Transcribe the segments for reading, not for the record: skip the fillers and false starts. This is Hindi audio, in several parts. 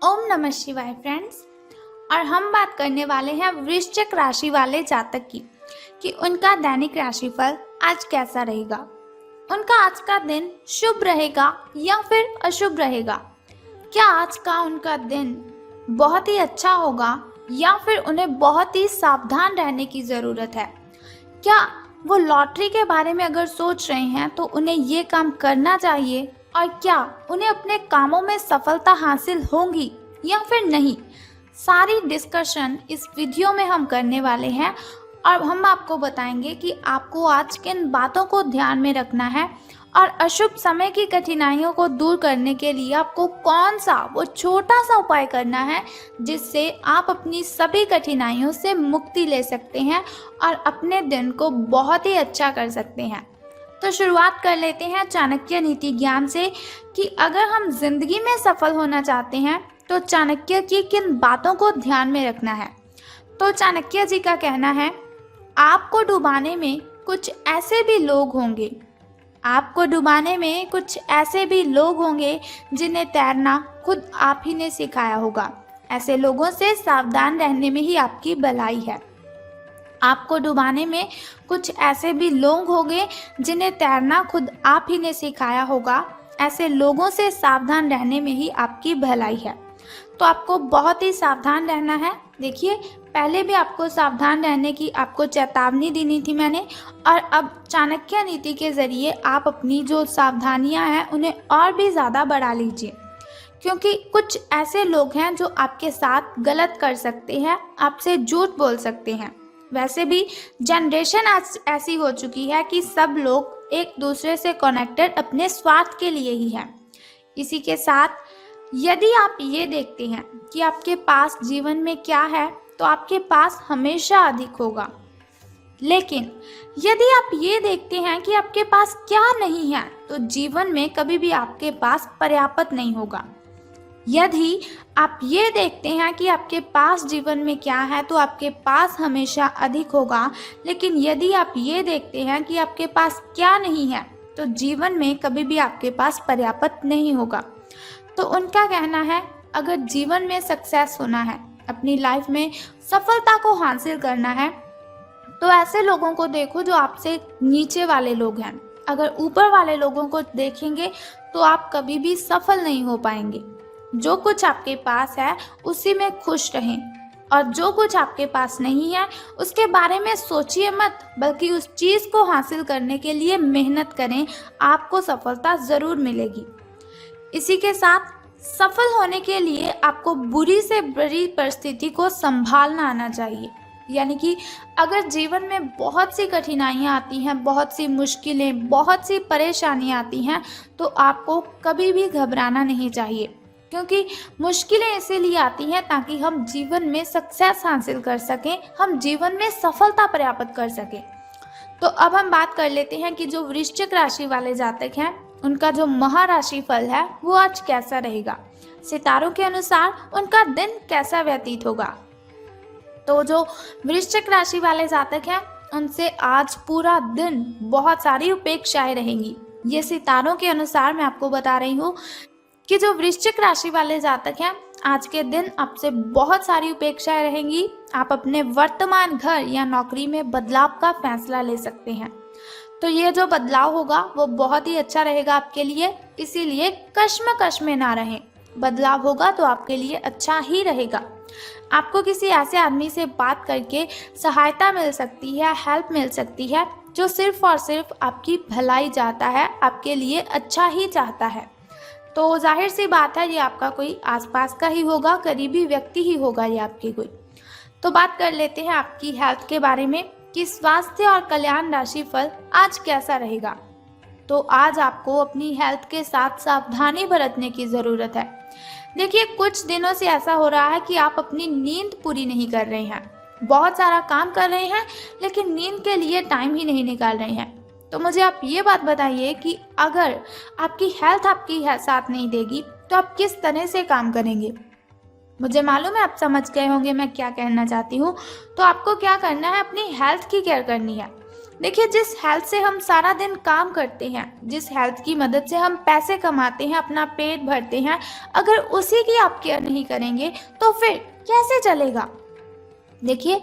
ओम नमः शिवाय फ्रेंड्स। और हम बात करने वाले हैं वृश्चिक राशि वाले जातक की कि उनका दैनिक राशिफल आज कैसा रहेगा। उनका आज का दिन शुभ रहेगा या फिर अशुभ रहेगा। क्या आज का उनका दिन बहुत ही अच्छा होगा या फिर उन्हें बहुत ही सावधान रहने की ज़रूरत है। क्या वो लॉटरी के बारे में अगर सोच रहे हैं तो उन्हें ये काम करना चाहिए और क्या उन्हें अपने कामों में सफलता हासिल होगी या फिर नहीं। सारी डिस्कशन इस वीडियो में हम करने वाले हैं और हम आपको बताएंगे कि आपको आज किन बातों को ध्यान में रखना है और अशुभ समय की कठिनाइयों को दूर करने के लिए आपको कौन सा वो छोटा सा उपाय करना है जिससे आप अपनी सभी कठिनाइयों से मुक्ति ले सकते हैं और अपने दिन को बहुत ही अच्छा कर सकते हैं। तो शुरुआत कर लेते हैं चाणक्य नीति ज्ञान से कि अगर हम जिंदगी में सफल होना चाहते हैं तो चाणक्य की किन बातों को ध्यान में रखना है। तो चाणक्य जी का कहना है, आपको डुबाने में कुछ ऐसे भी लोग होंगे, आपको डुबाने में कुछ ऐसे भी लोग होंगे जिन्हें तैरना खुद आप ही ने सिखाया होगा। ऐसे लोगों से सावधान रहने में ही आपकी भलाई है। आपको डुबाने में कुछ ऐसे भी लोग होंगे जिन्हें तैरना खुद आप ही ने सिखाया होगा। ऐसे लोगों से सावधान रहने में ही आपकी भलाई है। तो आपको बहुत ही सावधान रहना है। देखिए, पहले भी आपको सावधान रहने की आपको चेतावनी देनी थी मैंने, और अब चाणक्य नीति के ज़रिए आप अपनी जो सावधानियां हैं उन्हें और भी ज़्यादा बढ़ा लीजिए, क्योंकि कुछ ऐसे लोग हैं जो आपके साथ गलत कर सकते हैं, आपसे झूठ बोल सकते हैं। वैसे भी जनरेशन आज ऐसी हो चुकी है कि सब लोग एक दूसरे से कनेक्टेड अपने स्वार्थ के लिए ही हैं। इसी के साथ यदि आप ये देखते हैं कि आपके पास जीवन में क्या है तो आपके पास हमेशा अधिक होगा, लेकिन यदि आप ये देखते हैं कि आपके पास क्या नहीं है तो जीवन में कभी भी आपके पास पर्याप्त नहीं होगा। यदि आप ये देखते हैं कि आपके पास जीवन में क्या है तो आपके पास हमेशा अधिक होगा, लेकिन यदि आप ये देखते हैं कि आपके पास क्या नहीं है तो जीवन में कभी भी आपके पास पर्याप्त नहीं होगा। तो उनका कहना है, अगर जीवन में सक्सेस होना है, अपनी लाइफ में सफलता को हासिल करना है, तो ऐसे लोगों को देखो जो आपसे नीचे वाले लोग हैं। अगर ऊपर वाले लोगों को देखेंगे तो आप कभी भी सफल नहीं हो पाएंगे। जो कुछ आपके पास है उसी में खुश रहें, और जो कुछ आपके पास नहीं है उसके बारे में सोचिए मत, बल्कि उस चीज़ को हासिल करने के लिए मेहनत करें। आपको सफलता ज़रूर मिलेगी। इसी के साथ सफल होने के लिए आपको बुरी से बुरी परिस्थिति को संभालना आना चाहिए। यानी कि अगर जीवन में बहुत सी कठिनाइयाँ आती हैं, बहुत सी मुश्किलें, बहुत सी परेशानियाँ आती हैं, तो आपको कभी भी घबराना नहीं चाहिए, क्योंकि मुश्किलें इसीलिए आती हैं ताकि हम जीवन में सक्सेस हासिल कर सकें, हम जीवन में सफलता प्राप्त कर सकें। तो अब हम बात कर लेते हैं कि जो वृश्चिक राशि वाले जातक हैं उनका जो महाराशि फल है वो आज कैसा रहेगा। सितारों के अनुसार उनका दिन कैसा व्यतीत होगा। तो जो वृश्चिक राशि वाले जातक हैं उनसे आज पूरा दिन बहुत सारी उपेक्षाएं रहेंगी। ये सितारों के अनुसार मैं आपको बता रही हूँ कि जो वृश्चिक राशि वाले जातक हैं आज के दिन आपसे बहुत सारी उपेक्षाएं रहेंगी। आप अपने वर्तमान घर या नौकरी में बदलाव का फैसला ले सकते हैं। तो ये जो बदलाव होगा वो बहुत ही अच्छा रहेगा आपके लिए, इसीलिए कश्मकश में ना रहें। बदलाव होगा तो आपके लिए अच्छा ही रहेगा। आपको किसी ऐसे आदमी से बात करके सहायता मिल सकती है, हेल्प मिल सकती है, जो सिर्फ और सिर्फ आपकी भलाई चाहता है, आपके लिए अच्छा ही चाहता है। तो जाहिर सी बात है ये आपका कोई आसपास का ही होगा, करीबी व्यक्ति ही होगा ये आपकी कोई। तो बात कर लेते हैं आपकी हेल्थ के बारे में कि स्वास्थ्य और कल्याण राशि फल आज कैसा रहेगा। तो आज आपको अपनी हेल्थ के साथ सावधानी बरतने की ज़रूरत है। देखिए, कुछ दिनों से ऐसा हो रहा है कि आप अपनी नींद पूरी नहीं कर रहे हैं, बहुत सारा काम कर रहे हैं लेकिन नींद के लिए टाइम ही नहीं निकाल रहे हैं। तो मुझे आप ये बात बताइए कि अगर आपकी हेल्थ आपकी साथ नहीं देगी तो आप किस तरह से काम करेंगे। मुझे मालूम है आप समझ गए होंगे मैं क्या कहना चाहती हूँ। तो आपको क्या करना है, अपनी हेल्थ की केयर करनी है। देखिए, जिस हेल्थ से हम सारा दिन काम करते हैं, जिस हेल्थ की मदद से हम पैसे कमाते हैं, अपना पेट भरते हैं, अगर उसी की आप केयर नहीं करेंगे तो फिर कैसे चलेगा। देखिए,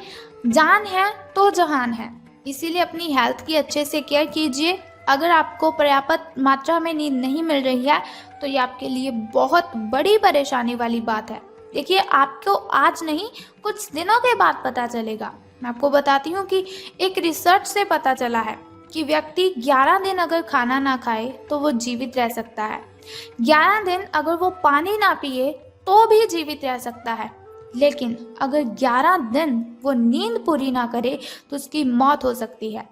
जान है तो जहान है, इसीलिए अपनी हेल्थ की अच्छे से केयर कीजिए। अगर आपको पर्याप्त मात्रा में नींद नहीं मिल रही है तो ये आपके लिए बहुत बड़ी परेशानी वाली बात है। देखिए, आपको आज नहीं कुछ दिनों के बाद पता चलेगा। मैं आपको बताती हूँ कि एक रिसर्च से पता चला है कि व्यक्ति 11 दिन अगर खाना ना खाए तो वो जीवित रह सकता है। 11 दिन अगर वो पानी ना पिए तो भी जीवित रह सकता है। लेकिन अगर 11 दिन वो नींद पूरी ना करे तो उसकी मौत हो सकती है।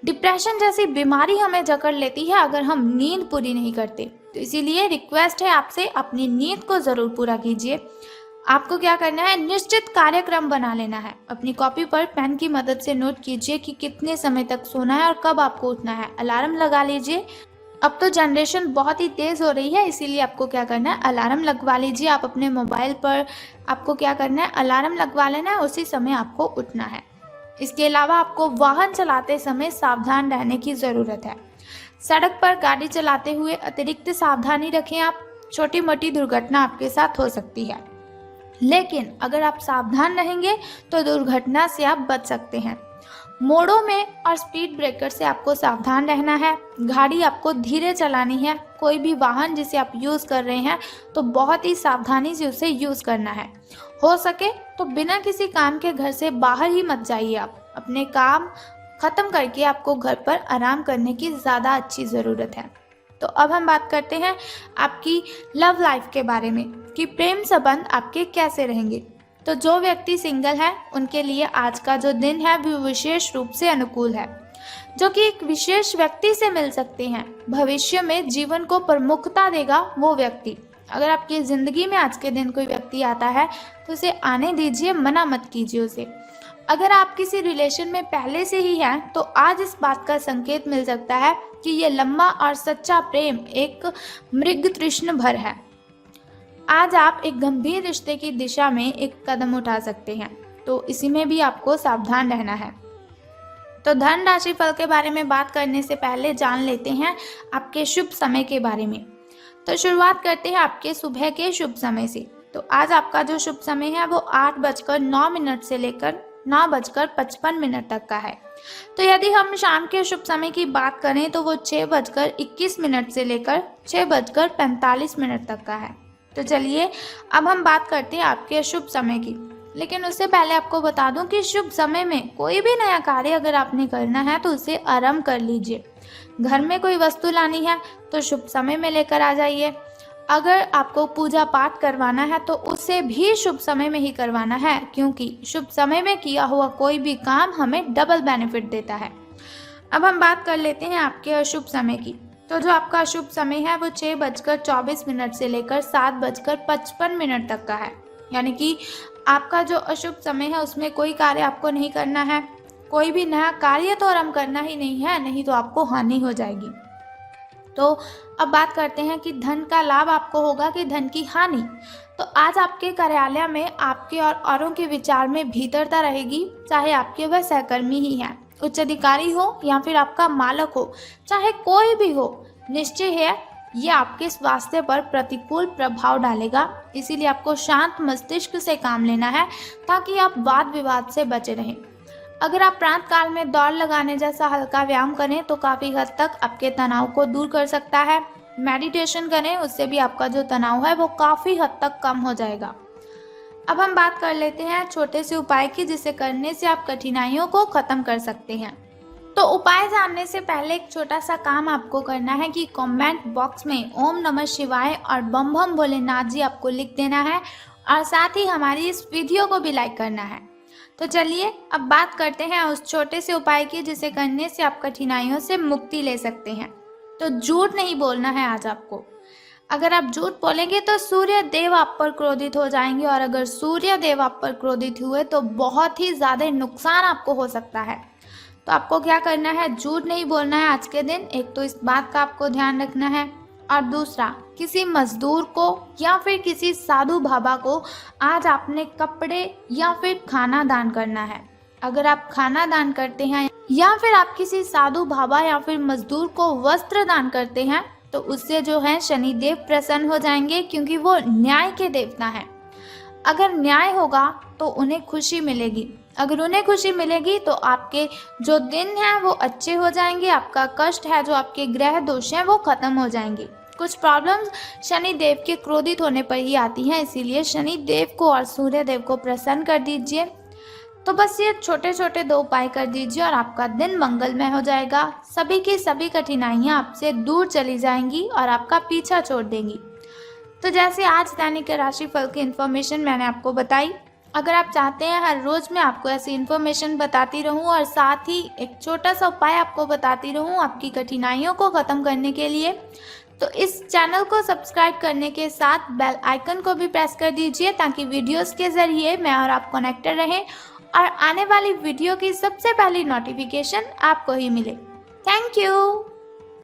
डिप्रेशन जैसी बीमारी हमें जकड़ लेती है अगर हम नींद पूरी नहीं करते। तो इसीलिए रिक्वेस्ट है आपसे, अपनी नींद को ज़रूर पूरा कीजिए। आपको क्या करना है, निश्चित कार्यक्रम बना लेना है। अपनी कॉपी पर पेन की मदद से नोट कीजिए कि कितने समय तक सोना है और कब आपको उठना है। अलार्म लगा लीजिए। अब तो जनरेशन बहुत ही तेज़ हो रही है, इसीलिए आपको क्या करना है, अलार्म लगवा लीजिए। आप अपने मोबाइल पर आपको क्या करना है, अलार्म लगवा लेना है, उसी समय आपको उठना है। इसके अलावा आपको वाहन चलाते समय सावधान रहने की ज़रूरत है। सड़क पर गाड़ी चलाते हुए अतिरिक्त सावधानी रखें आप। छोटी मोटी दुर्घटना आपके साथ हो सकती है, लेकिन अगर आप सावधान रहेंगे तो दुर्घटना से आप बच सकते हैं। मोड़ों में और स्पीड ब्रेकर से आपको सावधान रहना है। गाड़ी आपको धीरे चलानी है। कोई भी वाहन जिसे आप यूज़ कर रहे हैं तो बहुत ही सावधानी से उसे यूज़ करना है। हो सके तो बिना किसी काम के घर से बाहर ही मत जाइए। आप अपने काम ख़त्म करके आपको घर पर आराम करने की ज़्यादा अच्छी ज़रूरत है। तो अब हम बात करते हैं आपकी लव लाइफ के बारे में कि प्रेम संबंध आपके कैसे रहेंगे। तो जो व्यक्ति सिंगल है उनके लिए आज का जो दिन है वो विशेष रूप से अनुकूल है, जो कि एक विशेष व्यक्ति से मिल सकते हैं। भविष्य में जीवन को प्रमुखता देगा वो व्यक्ति। अगर आपकी ज़िंदगी में आज के दिन कोई व्यक्ति आता है तो उसे आने दीजिए, मना मत कीजिए उसे। अगर आप किसी रिलेशन में पहले से ही हैं तो आज इस बात का संकेत मिल सकता है कि ये लंबा और सच्चा प्रेम एक मृग तृष्ण भर है। आज आप एक गंभीर रिश्ते की दिशा में एक कदम उठा सकते हैं, तो इसी में भी आपको सावधान रहना है। तो धन राशि फल के बारे में बात करने से पहले जान लेते हैं आपके शुभ समय के बारे में। तो शुरुआत करते हैं आपके सुबह के शुभ समय से। तो आज आपका जो शुभ समय है वो 8:09 से लेकर 9:55 तक का है। तो यदि हम शाम के शुभ समय की बात करें तो वो 6:21 से लेकर 6:45 तक का है। तो चलिए अब हम बात करते हैं आपके अशुभ समय की। लेकिन उससे पहले आपको बता दूं कि शुभ समय में कोई भी नया कार्य अगर आपने करना है तो उसे आरंभ कर लीजिए। घर में कोई वस्तु लानी है तो शुभ समय में लेकर आ जाइए। अगर आपको पूजा पाठ करवाना है तो उसे भी शुभ समय में ही करवाना है, क्योंकि शुभ समय में किया हुआ कोई भी काम हमें डबल बेनिफिट देता है। अब हम बात कर लेते हैं आपके अशुभ समय की। तो जो आपका अशुभ समय है वो 6:24 से लेकर 7:55 तक का है। यानी कि आपका जो अशुभ समय है उसमें कोई कार्य आपको नहीं करना है। कोई भी नया कार्य तो आरंभ करना ही नहीं है, नहीं तो आपको हानि हो जाएगी। तो अब बात करते हैं कि धन का लाभ आपको होगा कि धन की हानि। तो आज आपके कार्यालय में आपके और औरों के विचार में भीतरता रहेगी, चाहे आपके वह सहकर्मी ही हैं, उच्च अधिकारी हो या फिर आपका मालक हो, चाहे कोई भी हो। निश्चय है ये आपके स्वास्थ्य पर प्रतिकूल प्रभाव डालेगा। इसीलिए आपको शांत मस्तिष्क से काम लेना है ताकि आप वाद विवाद से बचे रहें। अगर आप प्रातः काल में दौड़ लगाने जैसा हल्का व्यायाम करें तो काफ़ी हद तक आपके तनाव को दूर कर सकता है। मेडिटेशन करें, उससे भी आपका जो तनाव है वो काफ़ी हद तक कम हो जाएगा। अब हम बात कर लेते हैं छोटे से उपाय की, जिसे करने से आप कठिनाइयों को ख़त्म कर सकते हैं। तो उपाय जानने से पहले एक छोटा सा काम आपको करना है कि कमेंट बॉक्स में ओम नमः शिवाय और बम बम भोलेनाथ जी आपको लिख देना है, और साथ ही हमारी इस वीडियो को भी लाइक करना है। तो चलिए अब बात करते हैं उस छोटे से उपाय की, जिसे करने से आप कठिनाइयों से मुक्ति ले सकते हैं। तो झूठ नहीं बोलना है आज आपको। अगर आप झूठ बोलेंगे तो सूर्य देव आप पर क्रोधित हो जाएंगे, और अगर सूर्य देव आप पर क्रोधित हुए तो बहुत ही ज़्यादा नुकसान आपको हो सकता है। तो आपको क्या करना है, झूठ नहीं बोलना है आज के दिन। एक तो इस बात का आपको ध्यान रखना है, और दूसरा किसी मजदूर को या फिर किसी साधु बाबा को आज आपने कपड़े या फिर खाना दान करना है। अगर आप खाना दान करते हैं या फिर आप किसी साधु बाबा या फिर मजदूर को वस्त्र दान करते हैं तो उससे जो है शनिदेव प्रसन्न हो जाएंगे, क्योंकि वो न्याय के देवता हैं। अगर न्याय होगा तो उन्हें खुशी मिलेगी। अगर उन्हें खुशी मिलेगी तो आपके जो दिन हैं वो अच्छे हो जाएंगे, आपका कष्ट है, जो आपके ग्रह दोष हैं वो खत्म हो जाएंगे। कुछ प्रॉब्लम्स शनि देव के क्रोधित होने पर ही आती हैं, इसीलिए शनि देव को और सूर्य देव को प्रसन्न कर दीजिए। तो बस ये छोटे छोटे 2 उपाय कर दीजिए और आपका दिन मंगलमय हो जाएगा। सभी की सभी कठिनाइयाँ आपसे दूर चली जाएंगी और आपका पीछा छोड़ देंगी। तो जैसे आज दैनिक राशिफल की इन्फॉर्मेशन मैंने आपको बताई, अगर आप चाहते हैं हर रोज़ मैं आपको ऐसी इन्फॉर्मेशन बताती रहूं और साथ ही एक छोटा सा उपाय आपको बताती रहूं आपकी कठिनाइयों को ख़त्म करने के लिए, तो इस चैनल को सब्सक्राइब करने के साथ बेल आइकन को भी प्रेस कर दीजिए, ताकि वीडियोस के ज़रिए मैं और आप कनेक्टेड रहें और आने वाली वीडियो की सबसे पहली नोटिफिकेशन आपको ही मिले। Thank you.